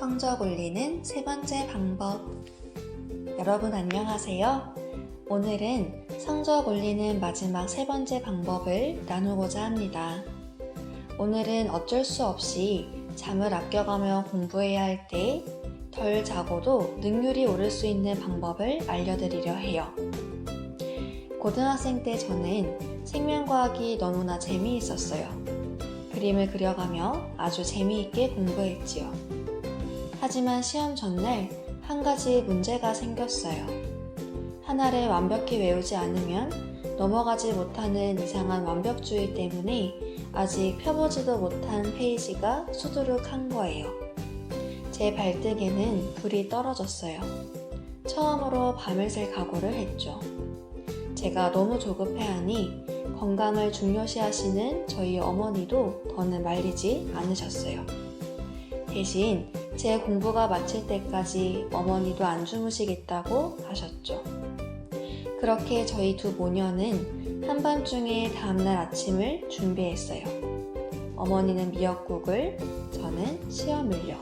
성적 올리는 세 번째 방법. 여러분 안녕하세요. 오늘은 성적 올리는 마지막 세 번째 방법을 나누고자 합니다. 오늘은 어쩔 수 없이 잠을 아껴가며 공부해야 할 때 덜 자고도 능률이 오를 수 있는 방법을 알려드리려 해요. 고등학생 때 저는 생명과학이 너무나 재미있었어요. 그림을 그려가며 아주 재미있게 공부했지요. 하지만 시험 전날 한 가지 문제가 생겼어요. 하나를 완벽히 외우지 않으면 넘어가지 못하는 이상한 완벽주의 때문에 아직 펴보지도 못한 페이지가 수두룩한 거예요. 제 발등에는 불이 떨어졌어요. 처음으로 밤을 샐 각오를 했죠. 제가 너무 조급해하니 건강을 중요시하시는 저희 어머니도 더는 말리지 않으셨어요. 대신 제 공부가 마칠 때까지 어머니도 안 주무시겠다고 하셨죠. 그렇게 저희 두 모녀는 한밤중에 다음날 아침을 준비했어요. 어머니는 미역국을, 저는 시험을요.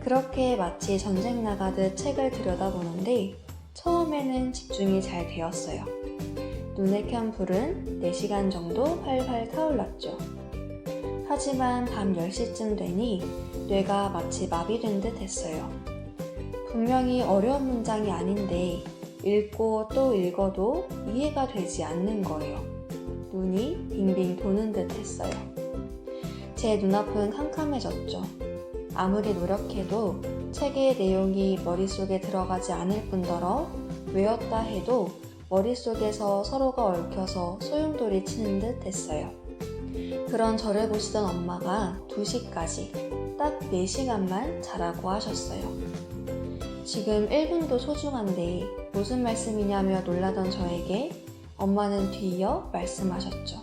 그렇게 마치 전쟁 나가듯 책을 들여다보는데 처음에는 집중이 잘 되었어요. 눈에 켠 불은 4시간 정도 활활 타올랐죠. 하지만 밤 10시쯤 되니 뇌가 마치 마비된 듯 했어요. 분명히 어려운 문장이 아닌데 읽고 또 읽어도 이해가 되지 않는 거예요. 눈이 빙빙 도는 듯 했어요. 제 눈앞은 캄캄해졌죠. 아무리 노력해도 책의 내용이 머릿속에 들어가지 않을 뿐더러 외웠다 해도 머릿속에서 서로가 얽혀서 소용돌이 치는 듯 했어요. 그런 저를 보시던 엄마가 2시까지 딱 4시간만 자라고 하셨어요. 지금 1분도 소중한데 무슨 말씀이냐며 놀라던 저에게 엄마는 뒤이어 말씀하셨죠.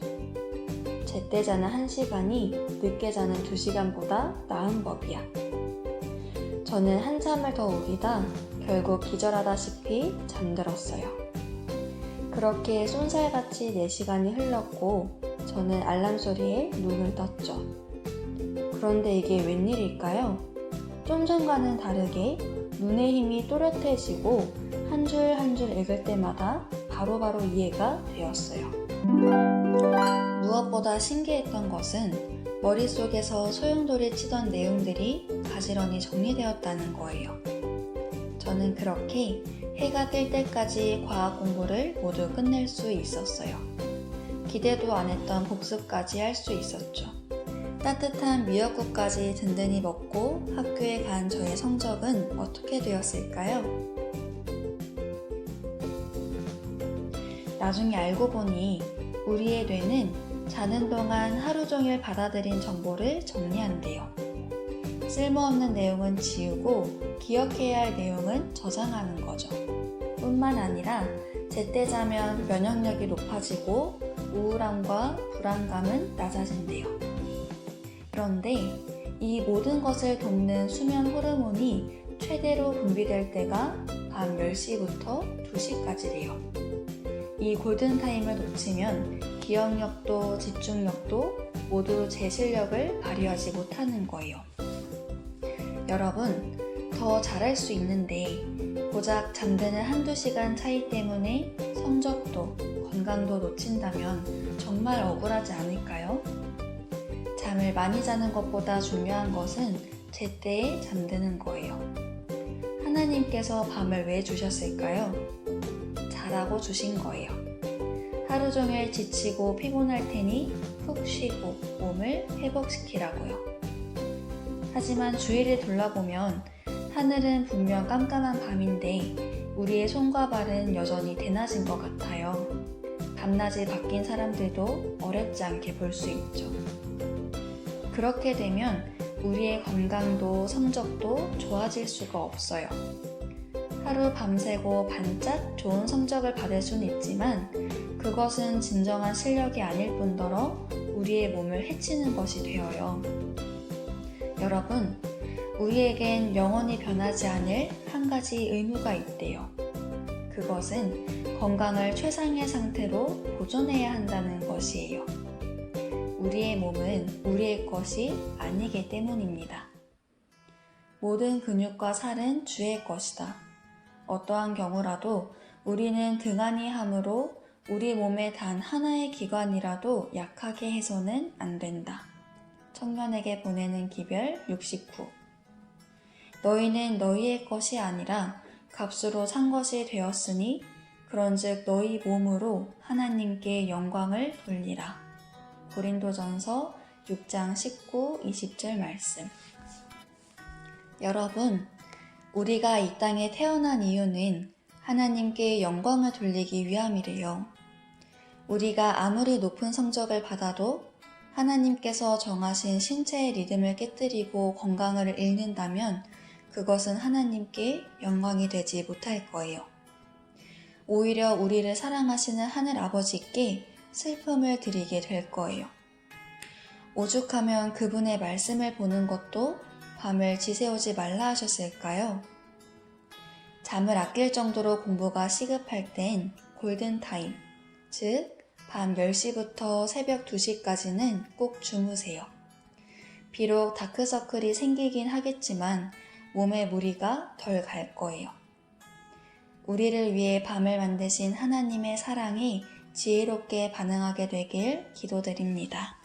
제때 자는 1시간이 늦게 자는 2시간보다 나은 법이야. 저는 한참을 더 우기다 결국 기절하다시피 잠들었어요. 그렇게 쏜살같이 4시간이 흘렀고 저는 알람 소리에 눈을 떴죠. 그런데 이게 웬일일까요? 좀 전과는 다르게 눈의 힘이 또렷해지고 한 줄 한 줄 읽을 때마다 바로바로 이해가 되었어요. 무엇보다 신기했던 것은 머릿속에서 소용돌이 치던 내용들이 가지런히 정리되었다는 거예요. 저는 그렇게 해가 뜰 때까지 과학 공부를 모두 끝낼 수 있었어요. 기대도 안 했던 복습까지 할 수 있었죠. 따뜻한 미역국까지 든든히 먹고 학교에 간 저의 성적은 어떻게 되었을까요? 나중에 알고 보니 우리의 뇌는 자는 동안 하루 종일 받아들인 정보를 정리한대요. 쓸모없는 내용은 지우고 기억해야 할 내용은 저장하는 거죠. 뿐만 아니라 제때 자면 면역력이 높아지고 우울함과 불안감은 낮아진대요. 그런데 이 모든 것을 돕는 수면 호르몬이 최대로 분비될 때가 밤 10시부터 2시까지래요. 이 골든타임을 놓치면 기억력도 집중력도 모두 제 실력을 발휘하지 못하는 거예요. 여러분, 더 잘할 수 있는데 고작 잠드는 1~2시간 차이 때문에 성적도 건강도 놓친다면 정말 억울하지 않을까요? 잠을 많이 자는 것보다 중요한 것은 제때에 잠드는 거예요. 하나님께서 밤을 왜 주셨을까요? 자라고 주신 거예요. 하루 종일 지치고 피곤할 테니 푹 쉬고 몸을 회복시키라고요. 하지만 주위를 둘러보면 하늘은 분명 깜깜한 밤인데 우리의 손과 발은 여전히 대낮인 것 같아요. 밤낮이 바뀐 사람들도 어렵지 않게 볼 수 있죠. 그렇게 되면 우리의 건강도 성적도 좋아질 수가 없어요. 하루 밤새고 반짝 좋은 성적을 받을 수는 있지만 그것은 진정한 실력이 아닐 뿐더러 우리의 몸을 해치는 것이 되어요. 여러분, 우리에겐 영원히 변하지 않을 한 가지 의무가 있대요. 그것은 건강을 최상의 상태로 보존해야 한다는 것이에요. 우리의 몸은 우리의 것이 아니기 때문입니다. 모든 근육과 살은 주의 것이다. 어떠한 경우라도 우리는 등한히 함으로 우리 몸의 단 하나의 기관이라도 약하게 해서는 안 된다. 청년에게 보내는 기별 69. 너희는 너희의 것이 아니라 값으로 산 것이 되었으니 그런즉 너희 몸으로 하나님께 영광을 돌리라. 고린도전서 6장 19, 20절 말씀. 여러분, 우리가 이 땅에 태어난 이유는 하나님께 영광을 돌리기 위함이래요. 우리가 아무리 높은 성적을 받아도 하나님께서 정하신 신체의 리듬을 깨뜨리고 건강을 잃는다면 그것은 하나님께 영광이 되지 못할 거예요. 오히려 우리를 사랑하시는 하늘 아버지께 슬픔을 드리게 될 거예요. 오죽하면 그분의 말씀을 보는 것도 밤을 지새우지 말라 하셨을까요? 잠을 아낄 정도로 공부가 시급할 땐 골든타임, 즉 밤 10시부터 새벽 2시까지는 꼭 주무세요. 비록 다크서클이 생기긴 하겠지만 몸에 무리가 덜 갈 거예요. 우리를 위해 밤을 만드신 하나님의 사랑에 지혜롭게 반응하게 되길 기도드립니다.